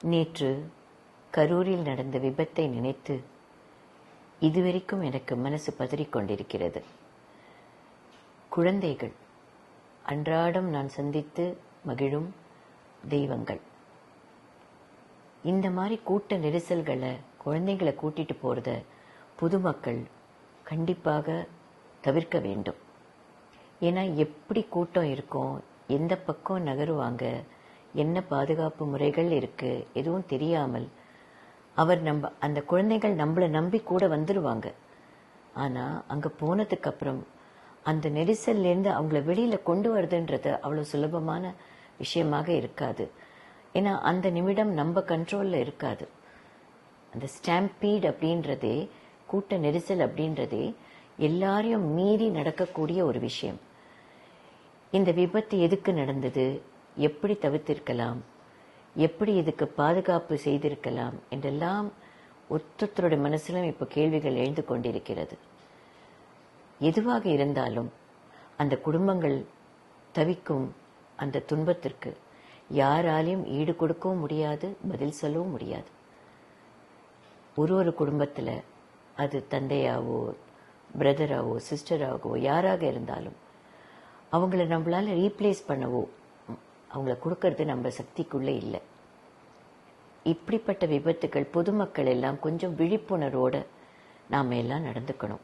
நேற்று கரூரில் நடந்த விபத்தை நினைத்து இதுவரைக்கும் எனக்கு மனசு பதறிக்கொண்டிருக்கிறது. குழந்தைகள் அன்றாடம் நான் சந்தித்து மகிழும் தெய்வங்கள். இந்த மாதிரி கூட்ட நெரிசல்களை குழந்தைகளை கூட்டிட்டு போறத பொதுமக்கள் கண்டிப்பாக தவிர்க்க வேண்டும். ஏன்னா எப்படி கூட்டம் இருக்கும், எந்த பக்கம் நகருவாங்க, என்ன பாதுகாப்பு முறைகள் இருக்கு எதுவும் தெரியாமல் அந்த குழந்தைகள் நம்மளை நம்பி கூட வந்துருவாங்க. ஆனா அங்க போனதுக்கு அப்புறம் அந்த நெரிசல்ல இருந்து அவங்கள வெளியில கொண்டு வருதுன்றது அவ்வளவு சுலபமான விஷயமாக இருக்காது. ஏன்னா அந்த நிமிடம் நம்ம கண்ட்ரோல்ல இருக்காது. அந்த ஸ்டாம்பீட் அப்படின்றதே, கூட்ட நெரிசல் அப்படின்றதே எல்லாரையும் மீறி நடக்கக்கூடிய ஒரு விஷயம். இந்த விபத்து எதுக்கு நடந்தது, எப்படி தவிர்த்திருக்கலாம், எப்படி இதுக்கு பாதுகாப்பு செய்திருக்கலாம் என்றெல்லாம் ஒருத்தருடைய மனசிலும் இப்ப கேள்விகள் எழுந்து கொண்டிருக்கிறது. எதுவாக இருந்தாலும் அந்த குடும்பங்கள் தவிக்கும் அந்த துன்பத்திற்கு யாராலையும் ஈடு கொடுக்கவும் முடியாது, பதில் சொல்லவும் முடியாது. ஒரு குடும்பத்துல அது தந்தையாவோ பிரதராவோ சிஸ்டராகவோ யாராக இருந்தாலும் அவங்கள நம்மளால ரீப்ளேஸ் பண்ணவோ அவங்கள கொடுக்கறது நம்ம சக்திக்குள்ள இல்லை. இப்படிப்பட்ட விபத்துகள் பொதுமக்கள் எல்லாம் கொஞ்சம் விழிப்புணர்வோட நாம எல்லாம் நடந்துக்கணும்.